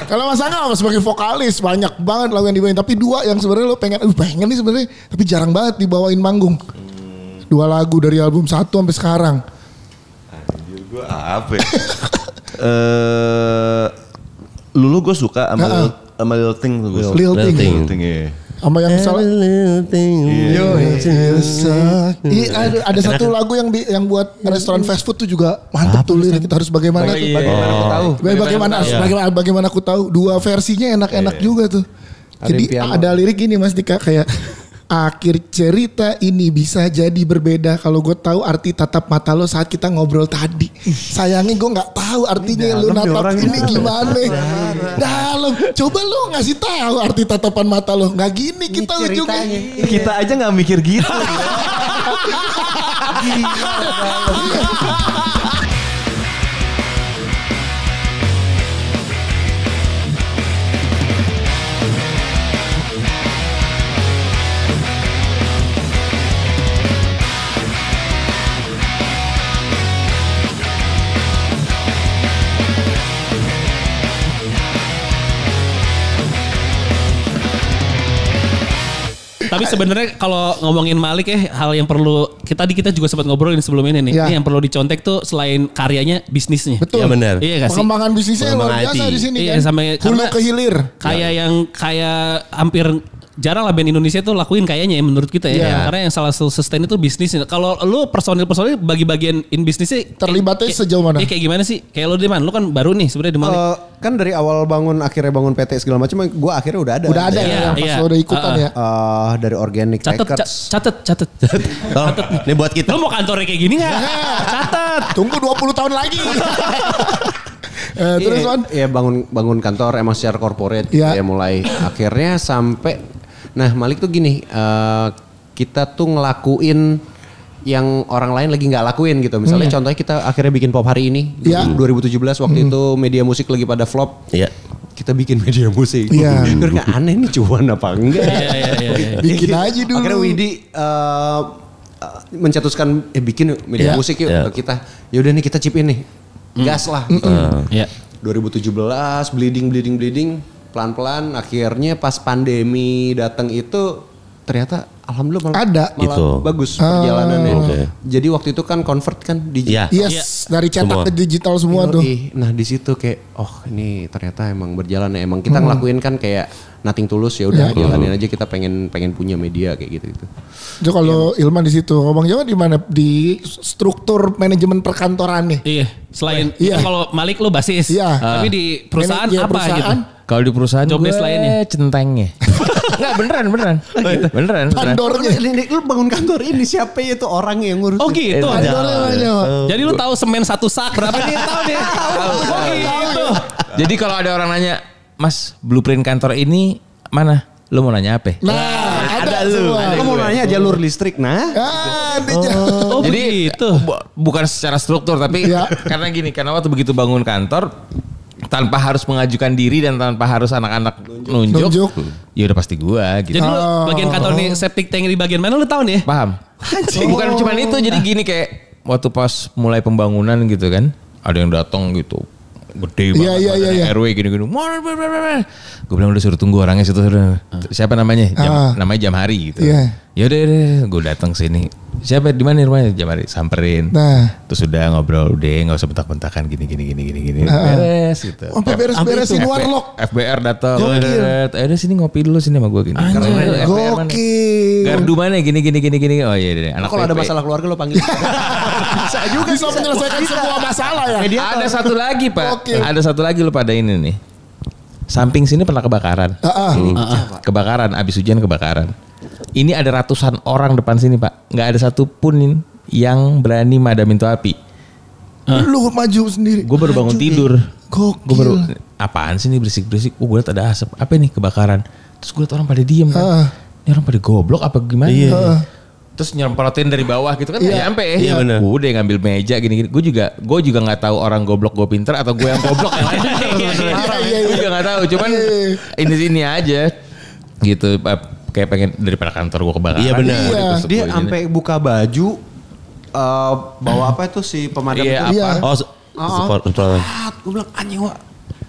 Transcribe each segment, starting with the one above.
Kalau Mas Angga sebagai vokalis banyak banget lagu yang dibawain. Tapi 2 yang sebenarnya lo pengen nih sebenarnya. Tapi jarang banget dibawain manggung. 2 lagu dari album 1 sampai sekarang. Anjir gue apa ya? Lulu gue suka sama Lil Ting tuh. Lil Ting ya. Sama yang misalnya ada satu lagu yang buat restoran fast food tuh juga mantap tuh lirik. Kita harus bagaimana tuh. Bagaimana aku tahu. 2 versinya enak-enak juga tuh. Jadi ada lirik gini Mas Dika kayak akhir cerita ini bisa jadi berbeda kalau gue tahu arti tatap mata lo saat kita ngobrol tadi. Sayangnya gue nggak tahu artinya lu natap ini gimana. Dalam. Coba lo ngasih tahu arti tatapan mata lo. Nggak gini kita ujungnya. Kita aja nggak mikir gitu. Tapi sebenarnya kalau ngomongin Malik hal yang perlu kita juga sempat ngobrolin sebelum ini nih. Ya. Ini yang perlu dicontek tuh selain karyanya bisnisnya. Betul. Ya benar. Iya gak sih? Pengembangan bisnisnya luar biasa di sini Iya, kan. sampai Hulu ke hilir. Kayak hampir jarang lah band Indonesia tuh lakuin kayaknya ya menurut kita ya. Iya. Karena yang salah sustain itu bisnis. Kalau lu personil bagi-bagian in bisnisnya Terlibatnya sejauh mana? Kayak gimana sih? Kayak lu Diman, lu kan baru nih sebenarnya di Malik. Kan dari awal akhirnya bangun PT segala macam, gue akhirnya udah ada. Udah ada ya, pas lo udah ikutan ya. Dari Organic Records. Catet. Ini buat kita. Lu mau kantornya kayak gini gak? Catet. Tunggu 20 tahun lagi. Terus Wan? Iya bangun kantor emang secara corporate. Iya. Ya mulai akhirnya sampai. Nah Malik tuh gini, kita tuh ngelakuin yang orang lain lagi nggak lakuin gitu. Misalnya contohnya kita akhirnya bikin pop hari ini. Iya. 2017 waktu itu media musik lagi pada flop. Iya. Kita bikin media musik. Iya. Karena aneh nih cuan apa enggak. Iya. Bikin aja dulu. Akhirnya Widi mencetuskan bikin media musik yuk ke kita. Yaudah nih kita chip in nih. Gas lah. Iya. 2017 bleeding pelan-pelan akhirnya pas pandemi datang itu ternyata alhamdulillah malah Gitu. bagus perjalanannya. Okay. Jadi waktu itu kan convert kan digital. Iya. Yes, dari cetak Semua. ke digital semua tuh. Nah di situ kayak ini ternyata emang berjalan ya. Emang kita ngelakuin kan kayak nothing tulus ya udah jalanin aja kita pengen punya media kayak gitu. Jadi kalau Ilman di situ, ngomong Jawa di mana? Di struktur manajemen perkantorannya. Iya. Selain Iya. kalau Malik lu basis. Iya. Tapi di perusahaan Manajer apa perusahaan. gitu? Kalau di perusahaan Job gue desk lainnya. centengnya. Enggak beneran. Pandornya. Lu bangun kantor ini siapa itu orang yang ngurus? Oh gitu. Pandornya Bang Jawa. Jadi lu tahu semen 1 sak berapa nih? Tahu nih. Oh gitu. Jadi kalau ada orang nanya, Mas blueprint kantor ini mana? Lu mau nanya apa? Nah, ada semua. Aku mau nanya jalur listrik Oh Jadi begitu. bukan secara struktur tapi Iya. karena waktu begitu bangun kantor tanpa harus mengajukan diri dan tanpa harus anak-anak nunjuk. Ya udah pasti gua gitu. Jadi lu bagian kantor nih septic tank di bagian mana lu tahu nih? Paham? Bukan cuma itu, jadi gini kayak waktu pas mulai pembangunan gitu kan, ada yang datang gitu, gede banget, Iya. RW gini-gini, gue bilang udah suruh tunggu orangnya situ, siapa namanya, namanya Jamhari gitu, ya udah, gue datang sini, siapa di mana rumahnya Jamhari, samperin, terus udah ngobrol, udah nggak usah bentak-bentakan gini, beres gitu, Sampai beres-beresin warlock. FBR datang, udah sini ngopi dulu sini sama gue gini, Gokil. gardu mana gini, oh iya deh, anak kalau ada PP. masalah keluarga lo panggil. Bisa menyelesaikan semua masalah ya. Ada satu lagi Pak. Oke. Ada satu lagi lu pada ini nih. Samping sini pernah kebakaran. Kebakaran, abis hujan kebakaran. Ini ada ratusan orang depan sini Pak. Nggak ada satupun yang berani madamin tuh api. Lu maju sendiri. Gue baru bangun tidur. Gokil. Gue baru, apaan sih ini berisik-berisik. Gue liat ada asap. Apa nih kebakaran. Terus gue liat orang pada diem kan. Ini orang pada goblok apa gimana. Terus nyemprotin dari bawah gitu kan nyampe ya. Iya benar. Udah ngambil meja gini-gini. Gue juga nggak tahu orang goblok gue pinter atau gue yang goblok yang lain. Gue juga nggak tahu. Cuman ini aja gitu. Kayak pengen daripada kantor gue kebakaran. Iya benar. Dia sampai buka baju bawa apa itu si pemadam itu. Iya apa? Oh, support. Gue bilang anjing wah.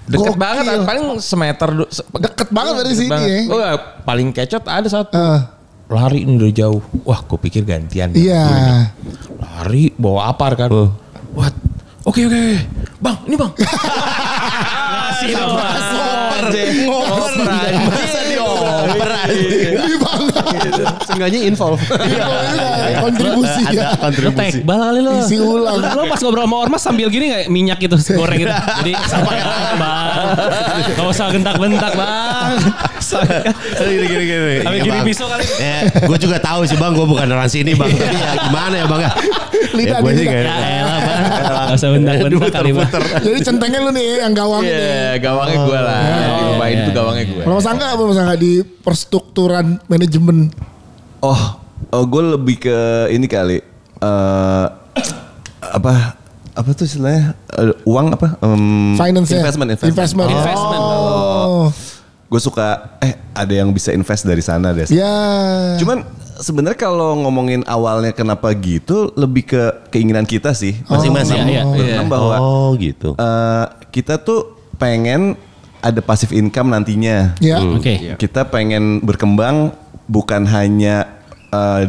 Deket banget, paling semeter. Deket banget dari sini ya. Oh, paling kecot ada satu. Lari ini dari jauh. Wah, gue pikir gantian. Iya. Lari bawa apar kan. What? Oke. Bang, ini bang. Ngasih Ngoper bisa dioper Ini banget. Seenggaknya involve. Kontribusi ya. Lu tekbal kali lo. Isi ulang. Lo pas ngobrol sama Ormas sambil gini gak minyak gitu goreng gitu. Jadi sampai bang. Gak usah gentak-bentak bang. Gini. Sampai gini pisau kali. Gue juga tahu sih bang, gue bukan orang sini bang. Tapi ya gimana ya bang ya. Lidah Gue sih Ya kayak. elah bang. Gak usah bentak-bentak kali bang. Jadi centengnya lu nih yang gawang ini. Iya, gawangnya gue lah. Di rumah itu gawangnya gue. Kalau Mas Angga apa Mas Angga di perstrukturan manajemen? Gue lebih ke ini kali. Apa tuh istilahnya? Uang apa? Finance ya? Investment. Oh. Gue suka ada yang bisa invest dari sana deh. Ya. Cuman sebenarnya kalau ngomongin awalnya kenapa gitu, lebih ke keinginan kita sih masing-masing. Bahwa gitu. Kita tuh pengen ada passive income nantinya. Ya. Oke. Kita pengen berkembang bukan hanya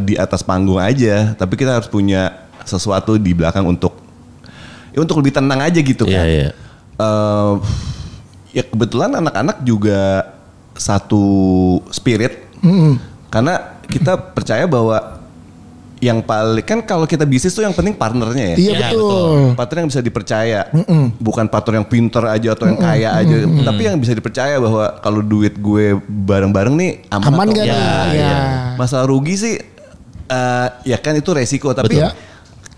di atas panggung aja, tapi kita harus punya sesuatu di belakang untuk lebih tenang aja gitu kan. Iya. Ya kebetulan anak-anak juga satu spirit. Karena kita percaya bahwa yang paling kan kalau kita bisnis tuh yang penting partnernya ya. Iya betul. Partner yang bisa dipercaya. Bukan partner yang pinter aja atau yang kaya aja. Tapi yang bisa dipercaya bahwa kalau duit gue bareng-bareng nih aman gak nih? Ya. Masalah rugi sih ya kan itu resiko. Tapi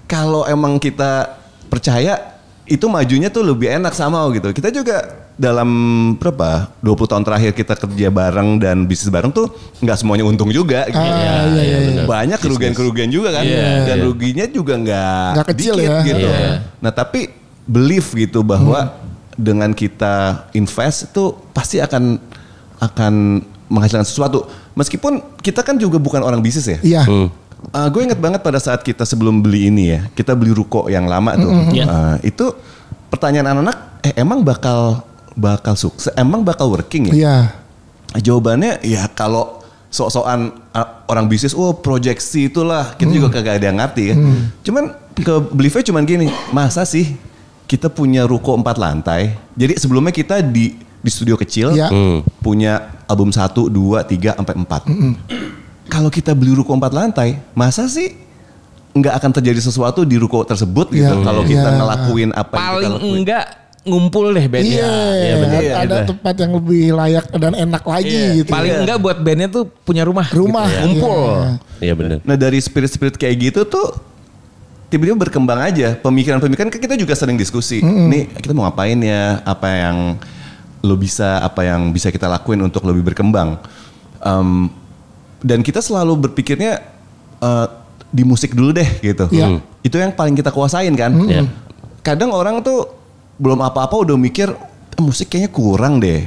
kalau emang kita percaya itu majunya tuh lebih enak sama gitu. Kita juga dalam 20 tahun terakhir kita kerja bareng dan bisnis bareng tuh nggak semuanya untung juga. Gitu. Iya. Banyak kerugian-kerugian juga kan. Dan ruginya juga nggak kecil dikit ya. gitu. Nah tapi believe gitu bahwa dengan kita invest itu pasti akan menghasilkan sesuatu. Meskipun kita kan juga bukan orang bisnis ya. Iya. Gue inget banget pada saat kita sebelum beli ini ya, kita beli ruko yang lama tuh. Itu pertanyaan anak-anak, emang bakal sukses, emang bakal working ya? Iya. Jawabannya ya kalau sok-sokan orang bisnis, proyeksi itulah, kita juga kagak ada yang ngerti ya. Cuman ke beliefnya cuman gini, masa sih kita punya ruko 4 lantai, jadi sebelumnya kita di studio kecil, punya album 1, 2, 3, sampai 4. Kalau kita beli ruko 4 lantai, masa sih nggak akan terjadi sesuatu di ruko tersebut gitu? Kalau kita ngelakuin apa yang kita lakuin. Paling enggak ngumpul deh bandnya. Iya, bener. ada tempat yang lebih layak dan enak lagi gitu. Paling enggak buat bandnya tuh punya rumah. Rumah. Gitu, ngumpul. Iya benar. Nah dari spirit-spirit kayak gitu tuh tiba-tiba berkembang aja. Pemikiran-pemikiran kan kita juga sering diskusi. Nih kita mau ngapain ya? Apa yang bisa kita lakuin untuk lebih berkembang. Dan kita selalu berpikirnya di musik dulu deh gitu. Itu yang paling kita kuasain kan. Kadang orang tuh belum apa-apa udah mikir musik kayaknya kurang deh.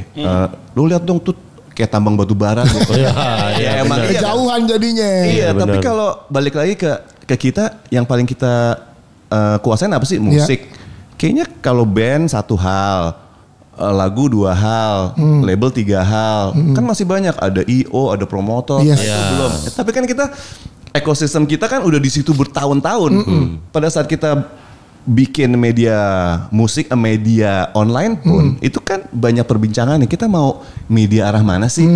Lu lihat dong tuh kayak tambang batu bara gitu. Ya emang kejauhan jadinya. Iya, tapi kalau balik lagi ke kita yang paling kita kuasain apa sih? Musik. Kayaknya kalau band 1 hal, lagu 2 hal, label 3 hal. Kan masih banyak, ada IO, ada promotor, itu belum. Tapi kan kita ekosistem kita kan udah di situ bertahun-tahun. Pada saat kita bikin media musik, media online pun itu kan banyak perbincangan nih. Kita mau media arah mana sih?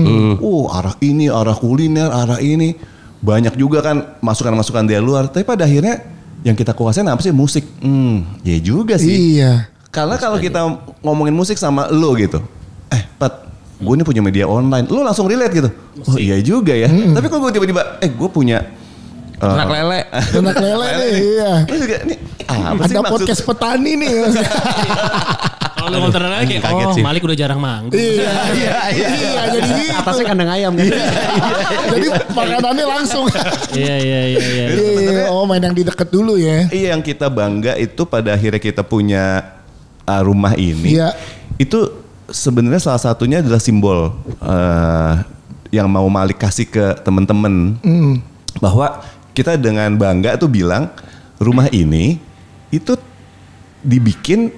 Arah ini, arah kuliner, arah ini. Banyak juga kan masukan-masukan dari luar. Tapi pada akhirnya yang kita kuasain apa sih? Musik. Ya juga sih. Iya. Karena kalau kita ngomongin musik sama lo gitu. Pat, gue ini punya media online. Lo langsung relate gitu. Oh iya juga ya. Tapi kalau gue tiba-tiba, gue punya Ternak lele. Ternak lele nih, iya. Lu juga nih, apa sih ada maksud? podcast petani nih. Kalau ngomong ternak lele kayak, Kaget sih. Malik udah jarang manggung. Iya, jadi gitu. Atasnya kandang ayam kan. Jadi makanannya langsung. Iya. Oh main yang di deket dulu ya. Iya, yang kita bangga itu pada akhirnya kita punya rumah ini. Iya. Itu sebenarnya salah satunya adalah simbol yang mau Malik kasih ke teman-teman. Bahwa kita dengan bangga tuh bilang rumah ini itu dibikin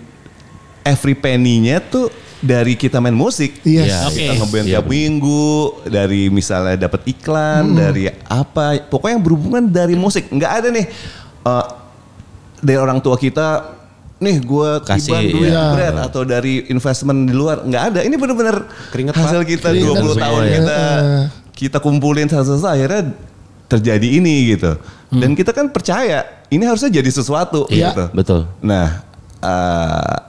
every penny-nya tuh dari kita main musik. Yes. Kita ngeband tiap minggu, dari misalnya dapat iklan, dari apa, pokoknya yang berhubungan dari musik. Nggak ada nih dari orang tua kita, nih gue tiban duit bread atau dari investment di luar. Nggak ada, ini benar-benar hasil kita 20 tahun kita kumpulin selesai akhirnya terjadi ini gitu. Dan kita kan percaya ini harusnya jadi sesuatu gitu. Betul. Nah,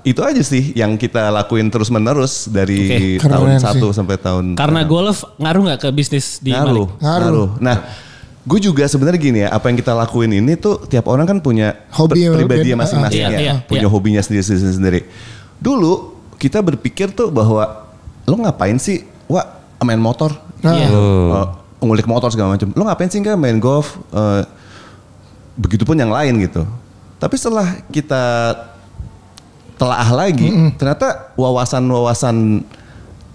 itu aja sih yang kita lakuin terus menerus dari tahun 1 sampai tahun. Karena golf ngaruh nggak ke bisnis di Ngaruh. Nah, gue juga sebenarnya gini ya, apa yang kita lakuin ini tuh tiap orang kan punya hobi pribadi masing-masing punya hobinya sendiri-sendiri. Dulu kita berpikir tuh bahwa lo ngapain sih, main motor, ngulik motor segala macam. Lo ngapain sih nggak main golf? Begitupun yang lain gitu. Tapi setelah kita telaah lagi, ternyata wawasan-wawasan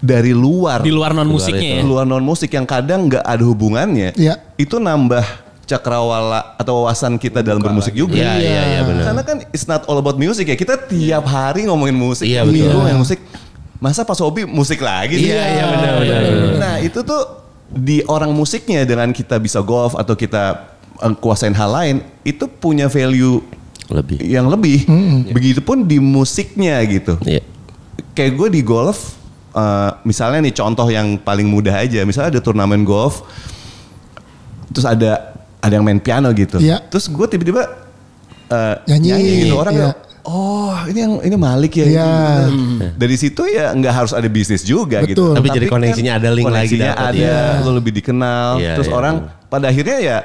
dari luar, di luar non musiknya luar non musik yang kadang nggak ada hubungannya, itu nambah cakrawala atau wawasan kita dalam bermusik juga. Iya benar. Karena kan it's not all about music ya, kita tiap hari ngomongin musik, ngomongin musik. Masa pas hobi musik lagi sih? Iya benar. Nah itu tuh di orang musiknya, dengan kita bisa golf atau kita kuasain hal lain, itu punya value yang lebih. Begitupun di musiknya gitu. Kayak gue di golf, misalnya nih contoh yang paling mudah aja, misalnya ada turnamen golf, terus ada yang main piano gitu, terus gue tiba-tiba nyanyi gitu, orang ini Malik ya. Dari situ ya nggak harus ada bisnis juga. Gitu. Tapi jadi koneksinya kan ada link lagi. Lo lebih dikenal, terus orang pada akhirnya ya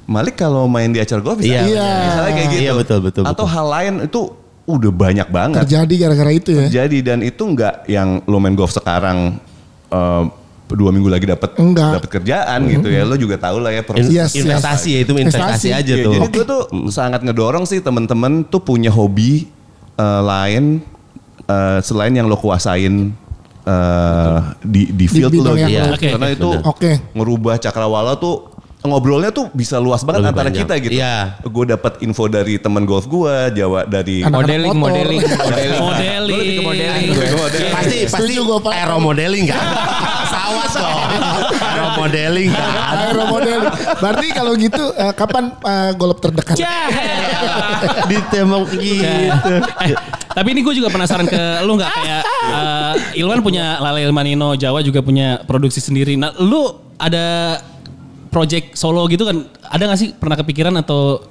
Malik kalau main di acara golf bisa. Misalnya kayak gitu. Iya betul. Atau hal lain itu udah banyak banget. Terjadi gara-gara itu ya. Terjadi, dan itu nggak yang lo main golf sekarang 2 minggu lagi dapat kerjaan gitu ya. Lo juga tahu lah ya investasi ya, itu investasi aja tuh. Jadi gue tuh sangat ngedorong sih teman-teman tuh punya hobi lain selain yang lo kuasain di field lo gitu. Karena itu ngerubah cakrawala tuh, ngobrolnya tuh bisa luas banget antara kita gitu. Gue dapat info dari teman golf gue, dari modeling. Pasti aero modeling kan. Pesawat dong. Aero modeling kan. Aero modeling. Berarti kalau gitu kapan golf terdekat? Ditembak gitu. Tapi ini gue juga penasaran ke lu nggak, kayak Ilman punya Lale Ilmanino, Jawa juga punya produksi sendiri. Nah, lu ada project solo gitu kan, ada gak sih pernah kepikiran atau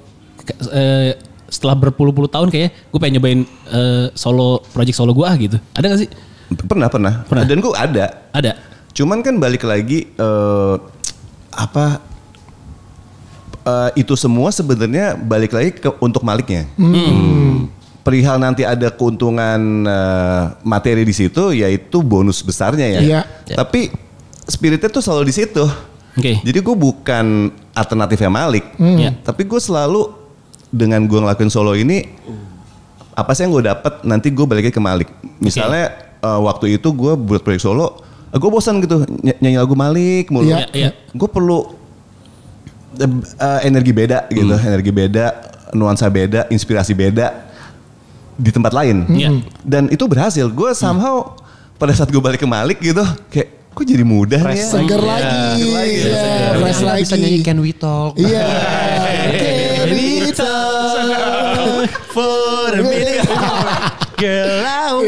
setelah berpuluh-puluh tahun kayaknya gue pengen nyobain project solo gue gitu, ada gak sih? Pernah. Dan gue ada. Cuman kan balik lagi itu semua sebenarnya balik lagi untuk Maliknya. Perihal nanti ada keuntungan materi di situ, yaitu bonus besarnya ya. Tapi spiritnya tuh selalu di situ. Jadi gue bukan alternatifnya Malik, tapi gue selalu dengan gue ngelakuin solo ini, apa sih yang gue dapat, nanti gue balik ke Malik. Misalnya waktu itu gue buat proyek solo, gue bosan gitu nyanyi lagu Malik mulu. Gue perlu energi beda gitu, energi beda, nuansa beda, inspirasi beda di tempat lain. Dan itu berhasil. Gue somehow pada saat gue balik ke Malik gitu, kayak kok jadi mudah nih ya? Seger lagi. Fresh lagi. Bisa nyanyi Can We Talk. Iya. Can We Talk for a minute. Girl,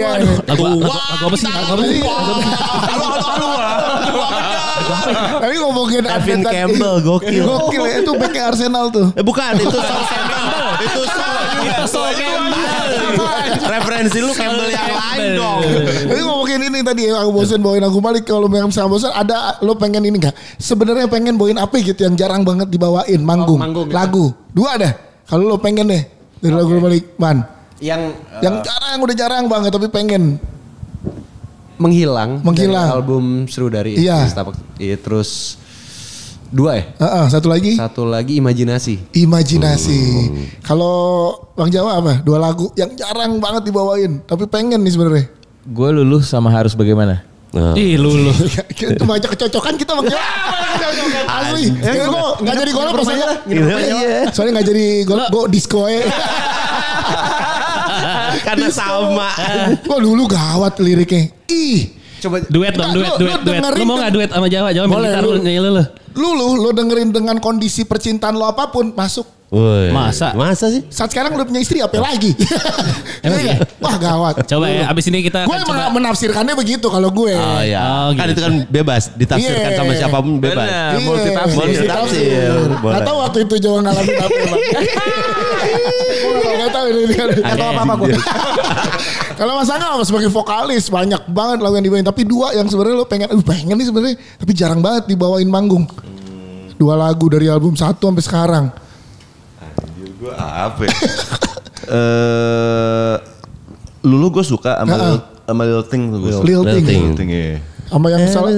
Lagu apa sih? Tapi ngomongin Alvin Campbell, gokil. Gokil ya, itu backnya Arsenal tuh. Bukan, itu Sol Campbell. Itu Sol Campbell. Referensi lu Campbell yang lain dong. Tapi ngomongin ini tadi ya, aku bosen bawain lagu Malik. Kalau memang sama bosen, ada lo pengen ini gak? Sebenarnya pengen bawain apa gitu yang jarang banget dibawain, manggung lagu. 2 ada. Kalau lo pengen deh dari lagu Malik, Man. Yang jarang, udah jarang banget tapi pengen. Menghilang. Dari album Seru dari Setapak. Iya, terus 2 ya? Satu lagi Imajinasi. Kalau Bang Jawa apa? 2 lagu yang jarang banget dibawain tapi pengen nih sebenarnya. Gue Luluh sama Harus Bagaimana. Luluh. Itu banyak kecocokan kita Bang Jawa. Asli. Gue gak jadi golf maksudnya. Soalnya gak jadi golf, gue disco ya. Karena sama. Wah dulu gawat liriknya. Coba duet dong, duet. Lu mau gak duet sama Jawa? Jawa main gitar lu nyanyi lu. Lu dengerin dengan kondisi percintaan lo apapun masuk. Woy. Masa sih? Saat sekarang udah punya istri apa lagi? Emang iya? Wah gawat. Coba ya abis ini kita gue menafsirkannya begitu kalau gue. Oh iya. Kan gitu. itu kan bebas. Ditafsirkan sama siapapun bebas. Multitafsir. Gak tau waktu itu Jawa ngalamin apa ya Bang. Gak tau ini. Gak tau apa-apa gue. Kalau Mas Angga sebagai vokalis banyak banget lagu yang dibawain. Tapi dua yang sebenarnya lo pengen nih sebenarnya. Tapi jarang banget dibawain manggung. 2 lagu dari album 1 sampai sekarang. Gue apa ya? Lulu gue suka sama Lil Ting tuh gue suka. Lil Ting ya. Sama yang salah.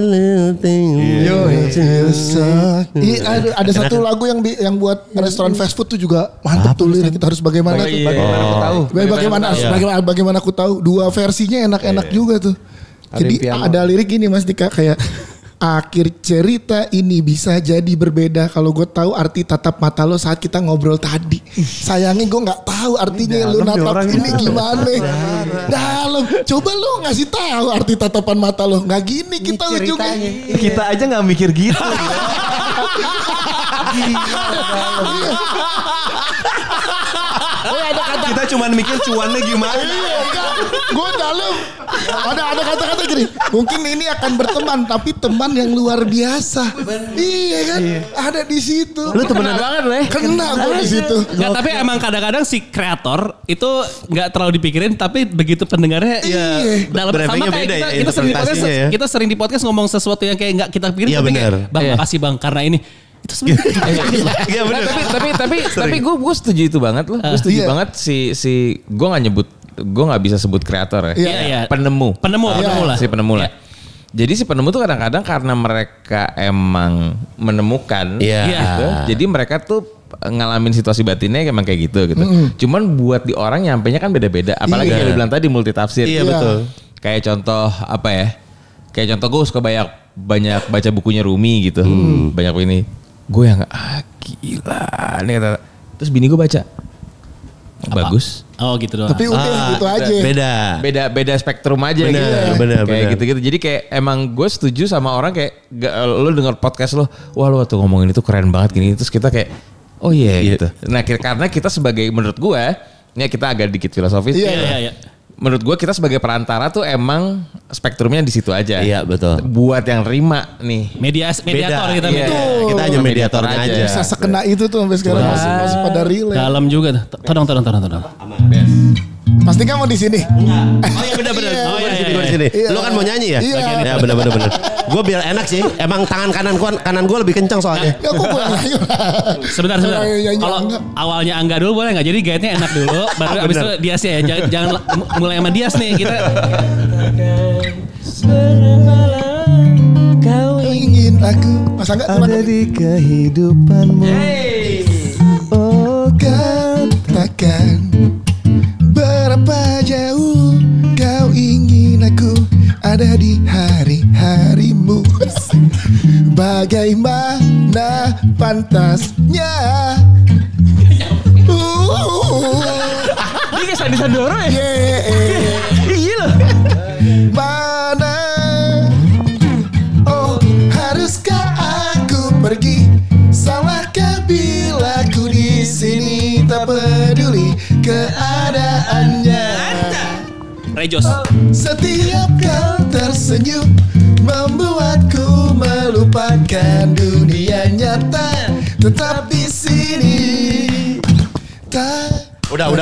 Ada satu lagu yang buat restoran fast food tuh juga mantap tuh lirik. Kita harus bagaimana tuh. Bagaimana aku tahu. 2 versinya enak-enak juga tuh. Jadi ada lirik gini Mas Dika kayak akhir cerita ini bisa jadi berbeda kalau gue tahu arti tatap mata lo saat kita ngobrol tadi. Sayangnya gue nggak tahu artinya lu natap ini gimana. Dalam. Coba lo ngasih tahu arti tatapan mata lo. Nggak gini kita ujungnya. Kita aja nggak mikir gitu. Kita cuman mikir cuannya gimana. Gue dalam. Ada kata-kata gini. Mungkin ini akan berteman, tapi teman yang luar biasa. Iya kan? Ada di situ. Lu temenan banget lah. Kena gue di situ. Nggak, tapi emang kadang-kadang si kreator itu nggak terlalu dipikirin, tapi begitu pendengarnya dalam sama kayak kita sering di podcast ngomong sesuatu yang kayak nggak kita pikirin. Iya benar. Bang makasih bang karena ini. Itu sebenarnya. Tapi gue setuju itu banget loh. Gue setuju banget si gue nggak bisa sebut kreator ya. Penemu lah. Si penemu lah. Jadi si penemu tuh kadang-kadang karena mereka emang menemukan gitu. Jadi mereka tuh ngalamin situasi batinnya emang kayak gitu. Cuman buat di orang nyampenya kan beda-beda. Apalagi yang bilang tadi multitafsir. Iya betul. Kayak contoh apa ya? Kayak contoh gue suka banyak baca bukunya Rumi gitu. Banyak ini. Gue yang gila nih kata. Terus bini gue baca. Bagus. Oh gitu doang. Tapi udah itu aja. Beda spektrum aja Bener. Kayak gitu-gitu. Jadi kayak emang gue setuju sama orang kayak lo denger podcast lo, wah lo tuh ngomongin itu keren banget gini. Terus kita kayak oh iya gitu. Nah karena kita sebagai menurut gue, ini kita agak dikit filosofis. Iya. Menurut gue kita sebagai perantara tuh emang spektrumnya di situ aja. Iya betul. Buat yang rima nih. Mediator kita. Kita hanya mediator aja. Bisa sekena itu tuh sampai sekarang masih pada relay. Dalam juga. Todong. Pasti kamu di sini. Oh iya benar. Oh iya di sini. Lu kan mau nyanyi ya? Iya. Ya benar. Gue biar enak sih. Emang tangan kanan gue lebih kencang soalnya. Ya kok gue nyanyi. Sebentar. Kalau awalnya Angga dulu boleh nggak? Jadi gayetnya enak dulu. Baru abis itu Dias ya. Jangan mulai sama Dias nih kita. Kau ingin aku. Mas Angga ada di kehidupanmu. Oh katakan. Berapa jauh kau ingin aku ada di hari-harimu. Bagaimana pantasnya. Ini kayak Sandi Sandoro ya? Iya loh. Mana oh haruskah aku pergi. Salahkah bila ku di sini tak peduli keadaannya. Rejos. Setiap kau tersenyum membuatku melupakan dunia nyata. Tetap di sini. Udah.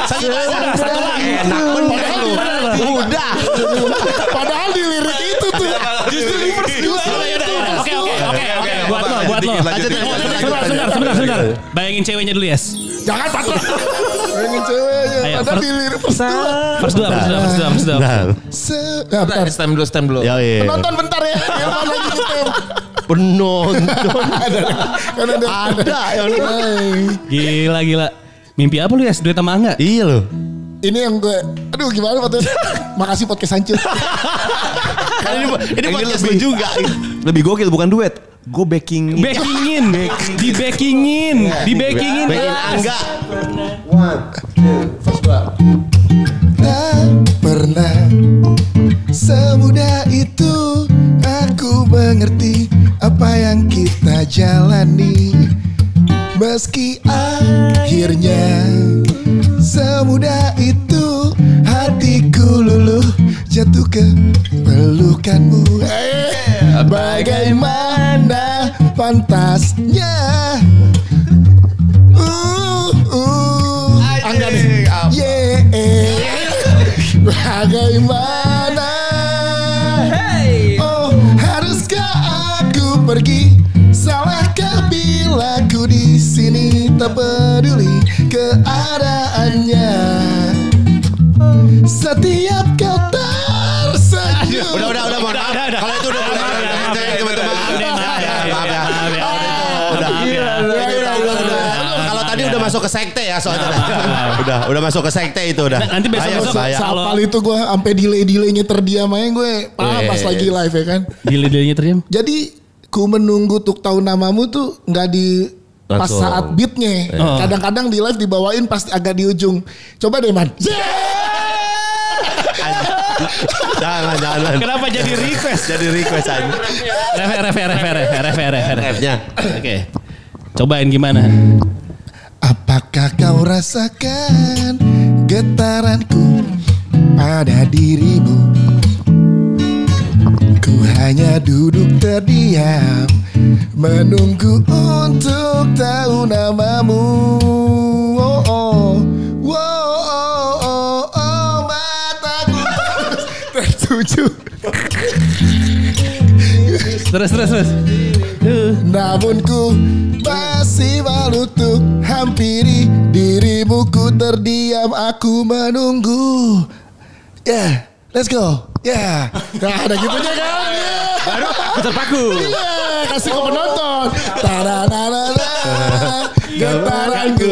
Satu lagi. Enak bener lu. Udah. Padahal di lirik itu tuh. Justru di verse 2. Oke. Buat lo. Sebentar. Bayangin ceweknya dulu Yes. Jangan patron. Bayangin ceweknya. Padahal di lirik verse 2. Verse 2. Bentar, stem dulu. Ya. Penonton bentar ya. Yang lagi ngetem. Penonton. Ada. Gila. Mimpi apa lu Yes? Duet sama Angga? Iya loh. Ini yang gue, aduh gimana Pak? Makasih podcast hancur. Ini podcast lu juga. Lebih gokil bukan duet. Gue backingin. Di backingin. Angga. 1, 2, first one. Tak pernah semudah itu aku mengerti apa yang kita jalani. Meski akhirnya semudah itu hatiku luluh jatuh ke pelukanmu. Bagaimana pantasnya Angga nih. Bagaimana oh haruskah aku pergi? Salahkah bila ku di sini tak peduli keadaannya? Setiap kau tersenyum. Udah. Kalau itu udah mulai. Kalau tadi udah masuk ke sekte ya soalnya. Udah masuk ke sekte itu udah. Nanti besok Sapal itu gue sampai delay-delaynya terdiam aja gue pas lagi live ya kan. Delay-delaynya terdiam. Jadi ku menunggu untuk tahu namamu tuh nggak di pas saat beatnya. Kadang-kadang di live dibawain pas agak di ujung. Coba deh man. Jangan. Kenapa jadi request? Jadi request aja. Refnya. Oke. Cobain gimana? Apakah kau rasakan getaranku pada dirimu? Ku hanya duduk terdiam menunggu untuk tahu namamu. Mataku tertuju. Terus. Namun ku masih malu untuk hampiri dirimu. Ku terdiam, aku menunggu. Yeah, let's go. Yeah. Nah, ada gitunya kan? Baru terpaku. Yeah, kasih ke penonton. Tadadadada. Getaranku.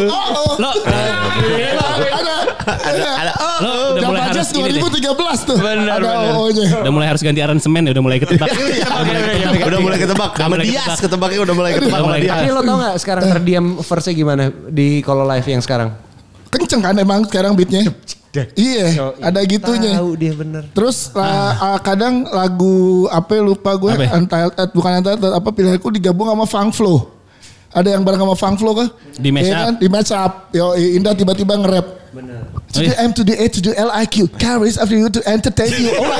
Ada. Udah mulai harus 2013 tuh. Benar. OO-nya. Udah mulai harus ganti aransemen ya, udah mulai ketebak. Udah mulai ketebak. Sama Dias ketebaknya udah mulai ketebak sama Dias. Tapi lo tau gak sekarang terdiam verse gimana di kalau live yang sekarang? Kenceng kan emang sekarang beatnya. Iya, ada gitunya. Tahu dia bener. Terus kadang lagu apa lupa gue, Untitled apa pilihanku digabung sama Funk Flow. Ada yang bareng sama Funk Flow kah? Di match up. Kan? Di match up. Yo, Indah tiba-tiba nge-rap. Bener. To the M to the A to the L I Q carries after you to entertain you. Oh my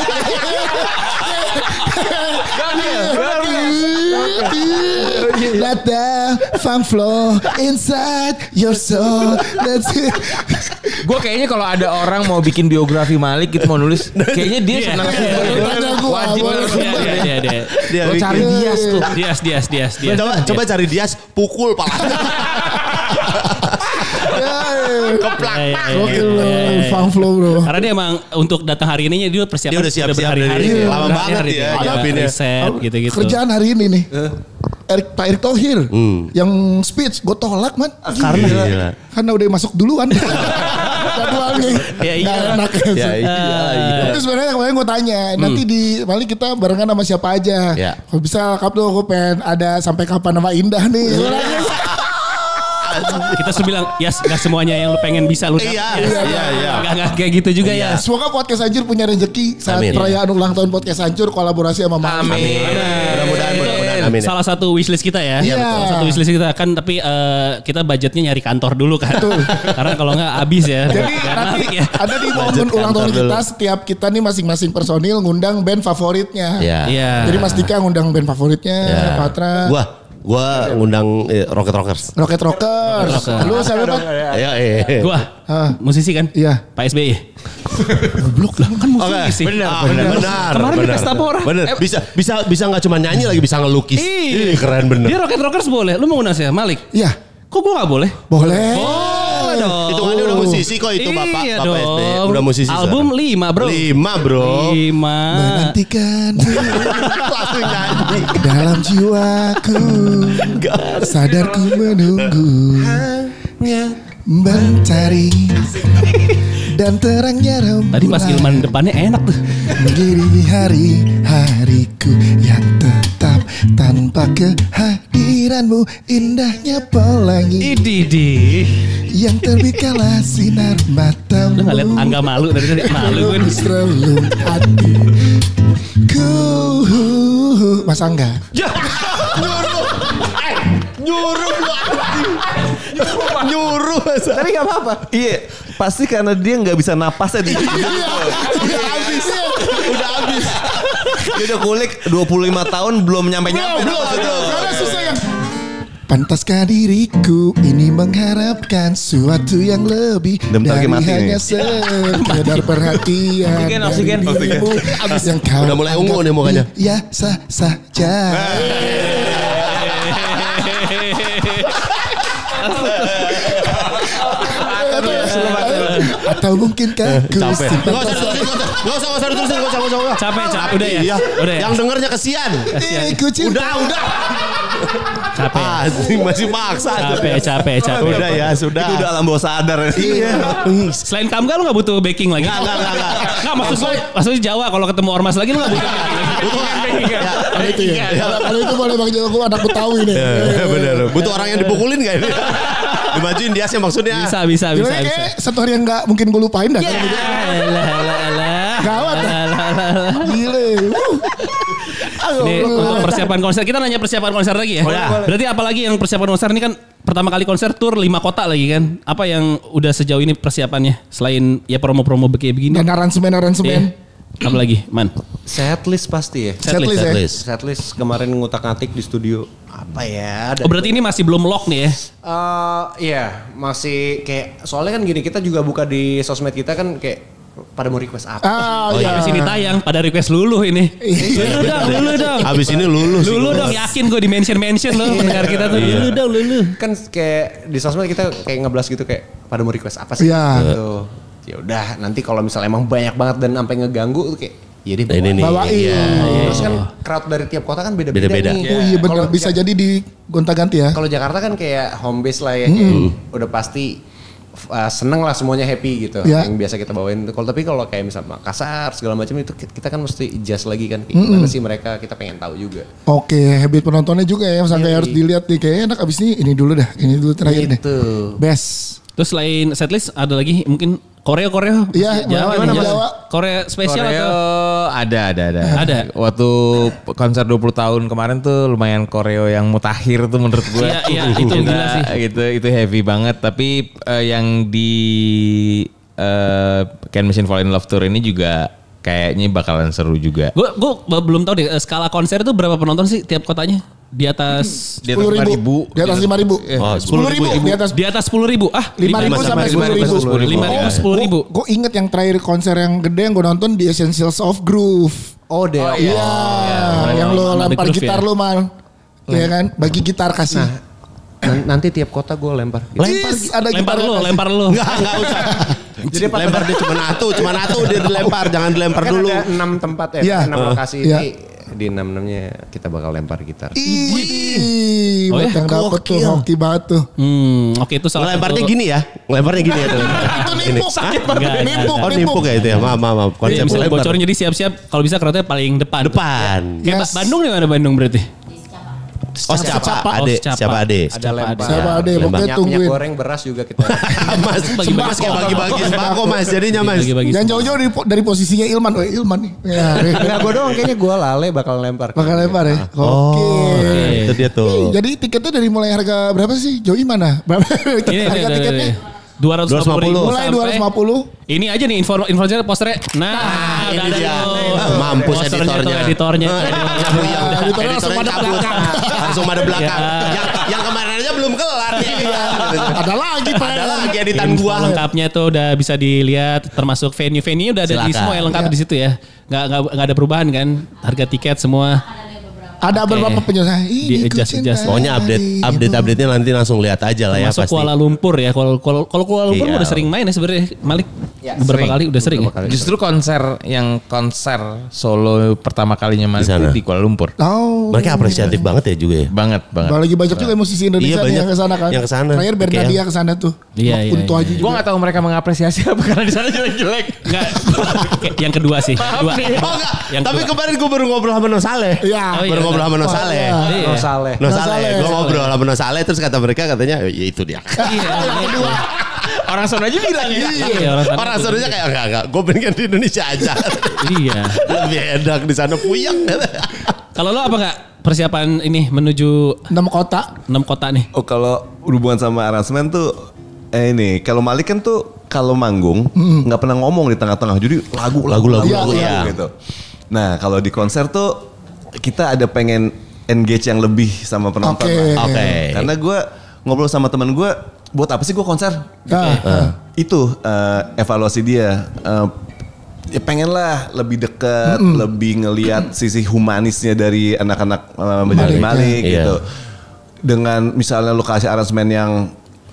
Let the funk flow inside your soul. That's it. Gue kayaknya kalau ada orang mau bikin biografi Malik gitu mau nulis, kayaknya dia senang sih. Wajib dia. Lo cari Dias tuh. Dias. Coba cari Dias, pukul pala. Keplak. Funk flow bro. Karena dia emang untuk datang hari ini dia persiapan. Dia udah siap-siap berhari-hari. lama banget ya. Riset gitu-gitu. Kerjaan hari ini nih. Pak Erick Thohir yang speech gue tolak man. Karena udah masuk duluan. Jadwalnya. Iya. Enak. Itu sebenarnya kemarin gue tanya. Nanti di paling kita barengan sama siapa aja. Kalau bisa lengkap tuh gue pengen ada sampai kapan nama Indah nih. Kita sudah bilang, yes, gak semuanya yang lu pengen bisa lu dapat. Iya. Gak kayak gitu juga ya. Semoga Podcast Hancur punya rezeki saat perayaan ulang tahun Podcast Hancur kolaborasi sama Malik. Amin. Mudah-mudahan. Salah satu wishlist kita ya. Salah satu wishlist kita kan, tapi kita budgetnya nyari kantor dulu kan. Karena kalau nggak habis ya. Jadi nanti ada di momen ulang tahun kita, setiap kita nih masing-masing personil ngundang band favoritnya. Iya. Jadi Mas Dika ngundang band favoritnya, Patra. Gua ngundang Rocket Rockers. Lu siapa Pak? Gua musisi kan? Iya. Pak SBY. Goblok lah kan musisi. Benar. Kemarin di Pesta Pora. Bener. Bisa nggak cuma nyanyi lagi bisa ngelukis. Keren bener. Dia Rocket Rockers boleh. Lu mau ngundang siapa? Malik? Iya. Kok gua nggak boleh? Boleh dong. Hitungannya udah musisi kok itu Bapak SB. Udah musisi. Album 5 bro. 5. Menantikan Langsung nyanyi. dalam jiwaku, sadarku menunggu, mencari dan terangnya rembulan. Tadi pas Ilman depannya enak tuh. Mengiringi hari-hariku yang tetap tak tanpa kehadiranmu indahnya pelangi yang terbitkanlah sinar matamu. Udah gak liat Angga malu dari tadi. Malu gue. Selalu hatiku. Mas Angga. Ya, nyuruh lu anjing. Nyuruh masa. Tapi gak apa-apa. Iya, pasti karena dia nggak bisa napasnya di Udah habis. Dia udah kulik 25 tahun belum nyampe-nyampe. Karena susah ya. Pantaskah diriku ini mengharapkan sesuatu yang lebih dari hanya sekedar perhatian Oksigen. dirimu yang kau Udah mulai ungu nih mukanya. biasa saja. Atau mungkinkah ku Capek. simpan Gak usah diterusin. Capek. Udah ya. Yang dengernya kesian. ku cinta. Udah. Capek. Anjing masih maksa. Capek. Udah ya, sudah. Itu udah alam bawah sadar. Iya. Selain Kamga lu gak butuh backing lagi? Enggak. Maksudnya Jawa kalau ketemu Ormas lagi lu gak butuh backing lagi? Kalau itu ya. Kalau itu boleh Bang Jawa, anak Betawi nih. Bener. Butuh orang yang dipukulin gak ini? Dimajuin dia sih maksudnya. Bisa. Kayak satu hari yang gak mungkin gue lupain dah. Gawat. Gile. Nih, untuk persiapan konser, kita nanya persiapan konser lagi ya. Berarti apalagi yang persiapan konser ini kan pertama kali konser tour 5 kota lagi kan. Apa yang udah sejauh ini persiapannya selain ya promo-promo kayak begini? Dan aransemen. Apa lagi, Man? Setlist pasti ya. Setlist. Kemarin ngutak-ngatik di studio. Apa ya? Oh berarti ini masih belum lock nih ya? Iya, masih kayak soalnya kan gini, kita juga buka di sosmed kita kan kayak pada mau request apa. Di sini tayang pada request Luluh ini. Luluh dong. Abis ini lulus. Luluh dong, yakin gue di mention loh pendengar kita tuh. Luluh. Kan kayak di sosmed kita kayak ngeblas gitu kayak pada mau request apa sih? Iya. Gitu. Ya udah, nanti kalau misalnya emang banyak banget dan sampai ngeganggu tuh kayak ya deh bawain. Terus kan crowd dari tiap kota kan beda-beda nih. Oh iya benar, bisa jadi di gonta-ganti ya. Kalau Jakarta kan kayak home base lah ya, kayak udah pasti seneng lah semuanya happy gitu. Yang biasa kita bawain. Tapi kalau kayak misalnya Makassar segala macam itu kita kan mesti adjust lagi kan. Gimana sih mereka, kita pengen tahu juga. Oke, habit penontonnya juga ya, sampai harus dilihat nih. Kayaknya enak abis ini dulu dah, ini dulu terakhir deh. Best. Terus selain setlist ada lagi mungkin Korea. Iya, Jawa. Korea spesial Koreo atau? Ada. Waktu konser 20 tahun kemarin tuh lumayan koreo yang mutakhir tuh menurut gue. Iya, itu gila sih. Itu heavy banget. Tapi yang di Can Machine Fall in Love Tour ini juga kayaknya bakalan seru juga. Gue belum tahu deh skala konser itu berapa penonton sih tiap kotanya? Di atas 10.000. Di atas 5.000. Oh, 10.000 di atas 10.000. 5.000 sampai 10.000. Gue inget yang terakhir konser yang gede yang gue nonton di Essentials of Groove. Oh deh. Iya. Yang lo lempar gitar lo mal. Iya kan? Bagi gitar kasih. Nanti tiap kota gue lempar. Ada gitar lempar lu. Enggak usah. Jadi lempar dia cuma atu dia dilempar, jangan dilempar kan dulu. Ada 6 tempat ya, 6 lokasi ini. Di 6-6-nya kita bakal lempar gitar. Ih, yang dapet tuh hoki banget tuh. Oke itu salah Ngelemparnya gini ya. Ngelemparnya gini ya tuh. Itu nimpuk sakit banget. Nimpuk ya itu ya. Maaf. Konsep misalnya bocorin jadi siap-siap kalau bisa crowdnya paling depan. Kayak Bandung di mana Bandung berarti? Siapa ade? Ada lempar. Siapa ade? Pokoknya tungguin. Minyak goreng beras juga kita. Mas, bagi-bagi sembako mas. Jadinya mas. Jangan jauh-jauh dari posisinya Ilman. Ilman nih. Enggak, gue doang kayaknya gue lale bakal lempar. Bakal lempar ya? Oke. Itu dia tuh. Jadi tiketnya dari mulai harga berapa sih? Joey mana? Berapa harga tiketnya? 250.000 mulai 250. Ini aja nih informasinya posternya. Nah, ini dia. Mampus editornya. Editornya langsung pada belakang. Yang kemarin aja belum kelar. Ada lagi editan gua. Lengkapnya tuh udah bisa dilihat, termasuk venue-venue udah ada di semua yang lengkap di situ ya. Nggak ada perubahan kan? Harga tiket semua. Ada beberapa penjelasan. Pokoknya update-nya nanti langsung lihat aja lah ya pasti. Masuk Kuala Lumpur ya. Kalau Kuala Lumpur udah sering main ya sebenarnya Malik. Beberapa kali udah sering. Justru konser solo pertama kalinya Malik di Kuala Lumpur. Mereka apresiatif banget ya juga ya. Banget. Lagi banyak juga musisi Indonesia yang kesana kan. Yang kesana. Terakhir Bernadia kesana tuh. Iya. Gue gak tahu mereka mengapresiasi apa karena di sana jelek-jelek. Enggak. Yang kedua sih. Tapi kemarin gue baru ngobrol sama Saleh. Iya. Baru ngobrol ngobrol sama No Saleh. No Saleh. Gue ngobrol sama No Saleh terus kata mereka katanya ya itu dia. Kedua. Orang sono aja bilang ya. Iya, Orang sononya kayak enggak. Gue pengen di Indonesia aja. Iya. Lebih enak di sana puyeng. Kalau lo apa nggak persiapan ini menuju 6 kota. 6 kota nih? Oh kalau hubungan sama aransemen tuh ini kalau Malik kan tuh kalau manggung nggak pernah ngomong di tengah-tengah. Jadi lagu gitu. Nah kalau di konser tuh kita ada pengen engage yang lebih sama penonton. Oke. Karena gue ngobrol sama teman gue, buat apa sih gue konser? Itu evaluasi dia. Ya pengen lah lebih deket, lebih ngelihat sisi humanisnya dari anak-anak Malik gitu. Dengan misalnya lu kasih aransemen yang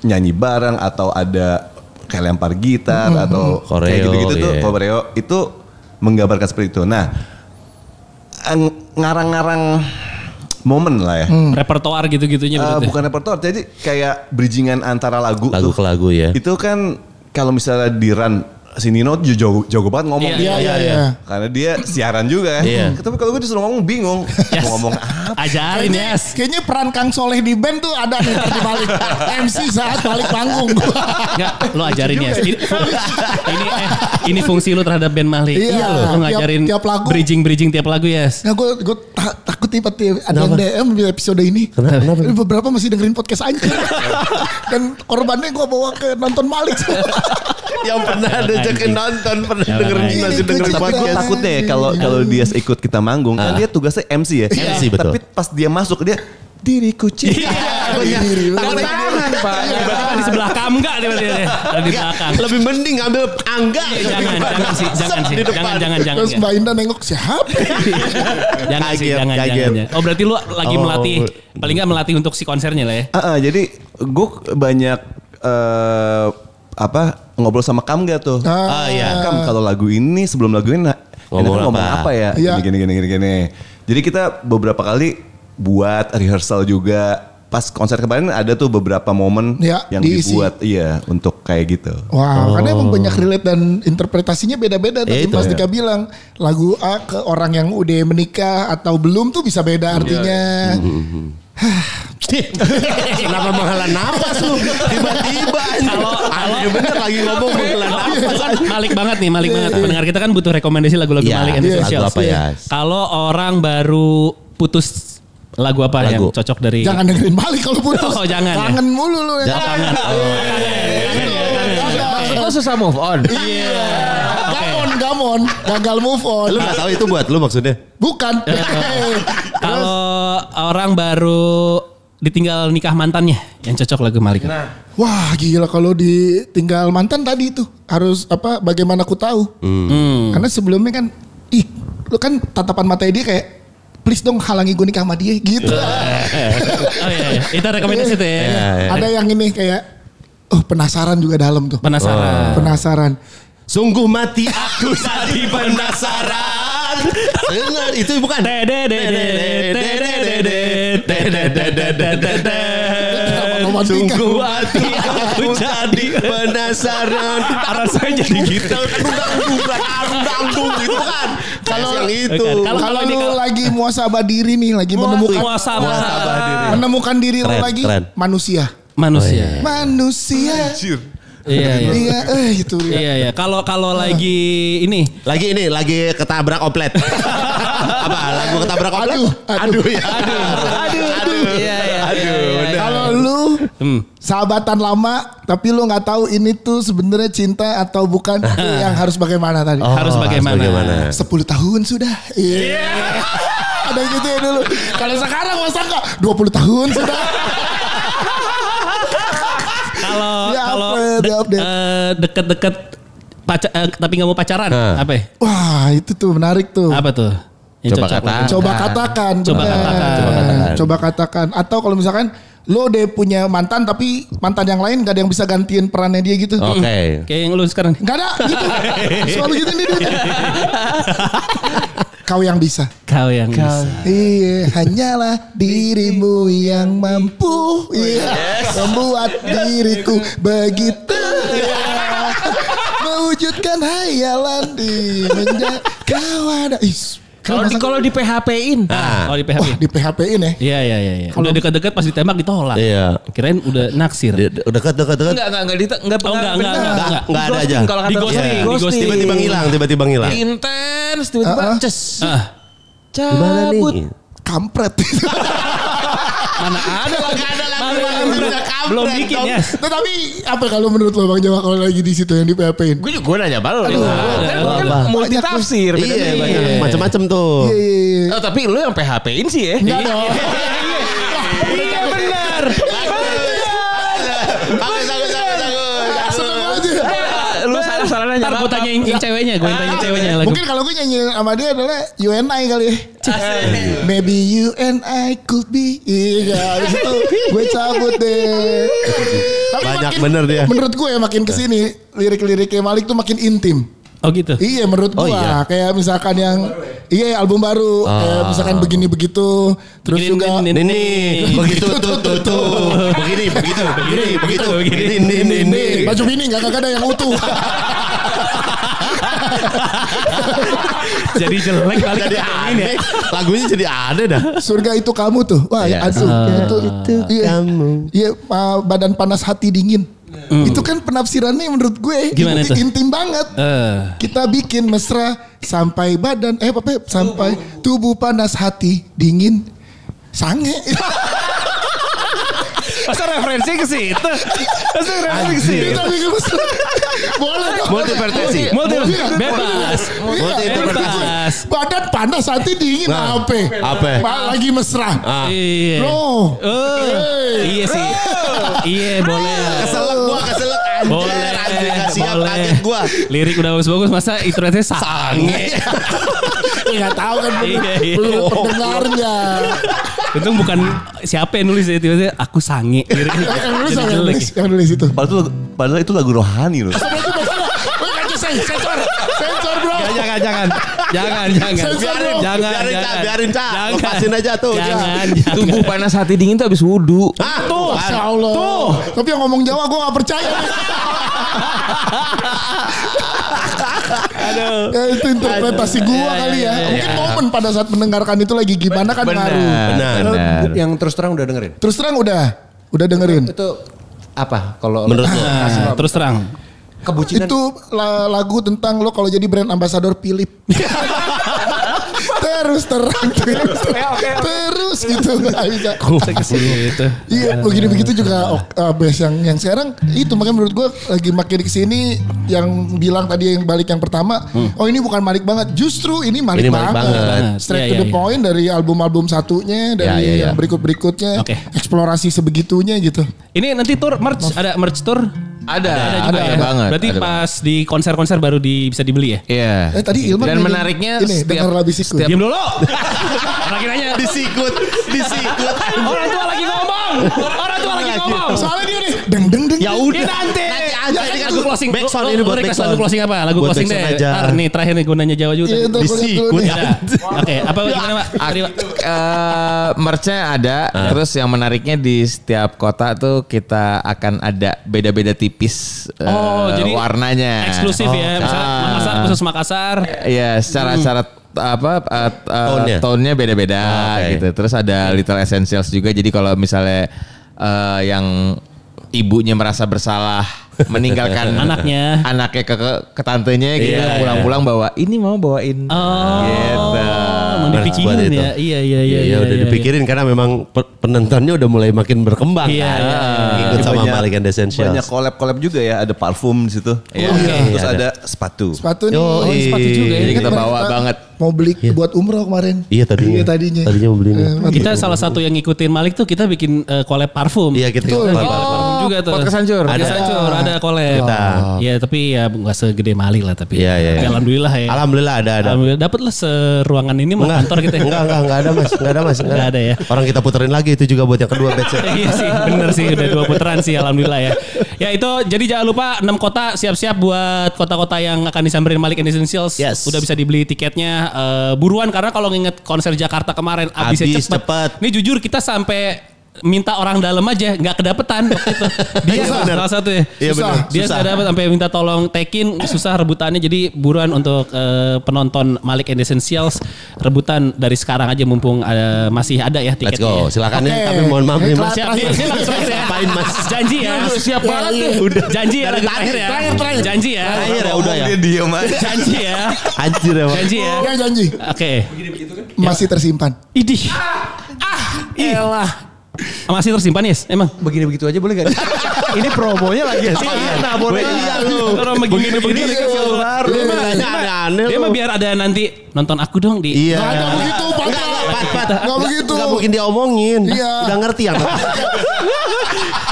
nyanyi bareng atau ada kayak lempar gitar atau koreo, kayak gitu-gitu tuh, koreo itu menggambarkan seperti itu. Nah, ngarang-ngarang momen lah ya. Repertoar gitu-gitunya berarti. Bukan repertoar, jadi kayak bridgingan antara lagu Lagu tuh. ke lagu ya. Itu kan kalau misalnya di run si Nino jago banget ngomong. Iya. Karena dia siaran juga kan. Iya. Tapi kalau gue disuruh ngomong bingung. Mau ngomong apa? Ajarin yes. Kayaknya peran Kang Soleh di band tuh ada nih di balik MC saat balik panggung. Enggak, lo ajarin yes. Ini fungsi lo terhadap band Malik. Iya. Lo ngajarin tiap lagu. bridging tiap lagu yes. Nah gue takut tiba-tiba ada yang DM di episode ini. Kenapa? Beberapa masih dengerin podcast anjir. Dan korbannya gue bawa ke nonton Malik. Yang pernah ajakin nonton, pernah dengerin masih dengerin Tapi gue podcast. takutnya ya kalau dia ikut kita manggung kan dia tugasnya MC ya. MC, betul. Tapi pas dia masuk dia diriku cinta. Takut tangan Pak. Tiba-tiba di sebelah Kamga tiba-tiba. Di belakang. Lebih mending ngambil angga. Jangan. Terus Mbak Indah nengok siapa? Jangan. Oh berarti lu lagi melatih, paling nggak melatih untuk si konsernya lah ya? Jadi gue banyak ngobrol sama Kamga tuh. Iya. Kam kalau lagu ini sebelum lagu ini ngomong apa ya? Gini. Jadi kita beberapa kali buat rehearsal juga. Pas konser kemarin ada tuh beberapa momen yang diisi. dibuat untuk kayak gitu. Wow, karena emang banyak relate dan interpretasinya beda-beda. Tadi itu, Mas Dika bilang lagu A ke orang yang udah menikah atau belum tuh bisa beda artinya. Kenapa menghela napas lu? Tiba-tiba kalau bener lagi ngomong menghela napas. Malik banget. Pendengar kita kan butuh rekomendasi lagu-lagu Malik and the Socials. Lagu apa ya? Kalau orang baru putus, lagu apa yang cocok dari? Jangan dengerin Malik kalau putus. Oh jangan. Kangen mulu lu. Jangan. Maksud lo susah move on? Iya. Gamon. Gagal move on. Lu gak tahu itu buat lu maksudnya? Bukan. Kalau orang baru ditinggal nikah mantannya, yang cocok lagu Malik. Wah gila kalau ditinggal mantan tadi itu harus bagaimana aku tahu. Karena sebelumnya kan lu kan tatapan matanya dia kayak please dong halangi gue nikah sama dia gitu. Oh iya. Itu rekomendasi tuh ya. Ada yang ini kayak penasaran juga dalam tuh. Penasaran. Sungguh mati aku tadi penasaran. Itu bukan. Sungguh mati aku jadi penasaran. Rasanya jadi gitu. Dangdung gitu kan. Kalau yang itu. Kalau lu lagi muasabah diri nih, lagi menemukan diri lu lagi manusia. Iya, itu dia. Iya. Kalau lagi ini. Lagi ketabrak oplet. Apa? Lagu ketabrak oplet? Aduh. Iya. Kalau lu sahabatan lama tapi lu nggak tahu ini tuh sebenarnya cinta atau bukan, itu yang harus bagaimana tadi? Harus bagaimana? 10 tahun sudah. Iya. Ada gitu ya dulu. Kalau sekarang masa enggak 20 tahun sudah. Kalau deket-deket tapi nggak mau pacaran, apa? Wah itu tuh menarik tuh. Apa tuh? Coba katakan. Atau kalau misalkan lo udah punya mantan tapi mantan yang lain gak ada yang bisa gantiin perannya dia gitu. Oke. Kayak yang lu sekarang. Gak ada gitu. Selalu gitu nih. Kau yang bisa. Iya, hanyalah dirimu yang mampu membuat diriku begitu mewujudkan hayalan di menjadi kawan. Kalau di PHP-in. Oh di PHP. Di PHP-in ya? Iya. Udah dekat-dekat pas ditembak ditolak. Iya. Kirain udah naksir. Dekat. Enggak ada aja. Kalau kata ghosting. Tiba-tiba ngilang. Intens, tiba-tiba ces. Cabut. Kampret. Mana ada lagi. Belum bikin ya. Tapi apa kalau menurut lo Bang Jawa kalau lagi di situ yang di PHP-in? Gue nanya balik. Kan multi tafsir. Iya, banyak macam-macam tuh. Iya. Oh, tapi lu yang PHP-in sih ya? Enggak dong. Iya benar. Lu salah nanya. Ntar gue tanya yang ceweknya. Gue tanya ceweknya lagi. Mungkin kalau gue nyanyi sama dia adalah UNI kali ya. Maybe you and I could be. Iya, habis itu gue cabut deh. Tapi Banyak bener dia. Menurut gue ya makin kesini lirik-liriknya Malik tuh makin intim. Oh gitu. Iya menurut gua kayak misalkan yang album baru kayak misalkan begini begitu terus Begini, juga Ini begitu tuh. Begini begitu. Ini. baju bini nggak ada yang utuh. Jadi jelek balik Jadi ke ini ya. aneh. Lagunya jadi aneh dah. Surga itu kamu tuh. Wah ya aduh itu kamu. Iya badan panas hati dingin. Itu kan penafsirannya menurut gue Gimana itu? intim banget. Kita bikin mesra sampai badan sampai tubuh panas hati dingin sange. Masa referensi ke situ? Kita bikin mesra. Boleh dong. Multiversi. Bebas. Bebas. Badan panas hati dingin Apa? Lagi mesra. Iya. Bro. Iya sih. Iya boleh. Keselak anjir. Boleh. Siap kaget gua. Lirik udah bagus-bagus masa intronya sange. Nggak tahu kan Iya. pendengarnya. Untung bukan siapa yang nulis ya tiba-tiba aku sange. Liriknya Yang nulis jadi apa jelek. yang nulis itu? Padahal itu lagu rohani loh. Sensor bro. Jangan. Biarin, Ca. Lepasin aja tuh. Jangan. Tubuh panas hati dingin tuh habis wudu. Tuh. Masya Allah. Tuh. Tapi yang ngomong Jawa gue gak percaya. Aduh. Ya, itu interpretasi gue kali ya. Mungkin momen pada saat mendengarkan itu lagi gimana kan ngaruh. Benar. Yang terus terang udah dengerin? Terus terang udah dengerin. Itu apa kalau Menurut lo? Terus terang. kebucinan? Itu lagu tentang lo kalau jadi brand ambassador Philip. Terus terang terus gitu nggak bisa. Gitu. Iya begitu juga base yang sekarang itu makanya menurut gue lagi makin kesini yang bilang tadi yang balik yang pertama oh ini bukan Malik banget justru ini Malik banget. Straight to the point dari album-album satunya dari yang berikutnya eksplorasi sebegitunya gitu. Ini nanti tour merch ada merch tour. Ada ya? banget. Berarti ada pas di konser-konser baru bisa dibeli ya? Iya. Tadi Ilman dan menariknya ini dengar lagu sikut. Diam dulu. Lagi nanya. Disikut. Orang tua lagi ngomong. Soalnya dia nih deng. Ya udah nanti. Ini kan lagu closing. Backsound ini buat backsound. Lagu backsound. closing apa? Lagu Buat closing deh. backsound aja. Ntar nih terakhir nih gunanya Jawa juga. Iya, Disikut. Oke, apa gimana Pak? Merchnya ada. Terus yang menariknya di setiap kota tuh kita akan ada beda-beda tipis jadi warnanya. Eksklusif ya. Misalnya Makassar khusus Makassar. Iya, secara tone-nya beda-beda gitu. Terus ada Little Essentials juga. Jadi kalau misalnya yang ibunya merasa bersalah meninggalkan anaknya ke tantenya gitu pulang-pulang mau bawain gitu. Mau dipikirin ya. Iya. Udah dipikirin karena memang penontonnya udah mulai makin berkembang kan. Ikut sama Malik and the Essentials. Banyak collab juga ya, ada parfum di situ. Terus ada sepatu. Sepatu nih. Sepatu juga ya. Kita bawa banget. Mau beli buat umroh kemarin. Iya tadinya. Tadinya mau beli nih. Kita salah satu yang ngikutin Malik tuh kita bikin collab parfum. Iya kita parfum juga tuh. Podcast Hancur. Ada collab. Iya tapi ya nggak segede Malik lah tapi. Iya. Alhamdulillah ya. Alhamdulillah ada. Alhamdulillah dapat lah seruangan ini mah kantor kita. Enggak ada mas. Enggak ada ya. Orang kita puterin lagi itu juga buat yang kedua batch. Iya sih, bener sih udah 2 putaran sih alhamdulillah ya. Ya itu jadi jangan lupa 6 kota siap-siap buat kota-kota yang akan disamperin Malik and Essentials. Yes. Udah bisa dibeli tiketnya buruan karena kalau nginget konser Jakarta kemarin habisnya cepet. Ini jujur kita sampai minta orang dalam aja nggak kedapetan waktu itu. Dia salah satu ya. Iya benar. Dia nggak dapat sampai minta tolong tekin, susah rebutannya. Jadi buruan untuk penonton Malik and Essentials, rebutan dari sekarang aja mumpung masih ada ya tiketnya. Let's go, silakan ya. Tapi mohon maaf nih Mas. Siapain Mas? Janji ya. Siap banget ya. Udah. Janji ya dari terakhir ya. Terakhir. Janji ya. Terakhir ya udah ya. Dia diem aja. Janji ya. Anjir ya. Janji ya. Ya janji. Oke. Masih tersimpan. Idih. Elah. Masih tersimpan yes, emang? Begini begitu aja boleh gak? Ini promonya lagi ya? Nah boleh. Iya lu. Kalau begini-begini baru. Dia mah biar ada nanti nonton aku dong di. Iya. Gak begitu Pat. Gak begitu. Gak mungkin diomongin. Iya. Udah ngerti ya.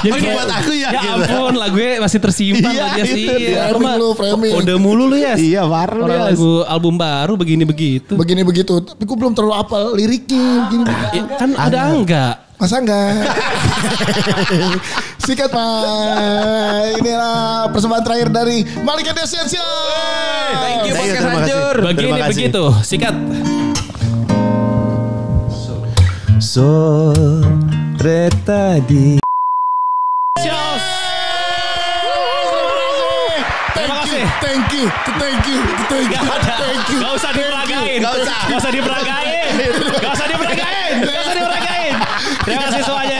Jadi buat aku ya. Ya ampun lagunya masih tersimpan aja sih. Framing. Udah mulu lu ya. Iya baru ya. Album baru begini-begitu. Begini-begitu. Tapi gue belum terlalu apal liriknya. Kan ada enggak? Masa enggak? Sikat Pak. Inilah persembahan terakhir dari Malik and Essentials. Thank you Podcast hancur. Begini begitu. Sikat. Sore tadi. Thank you. Gak usah diperagain. Terima kasih semuanya.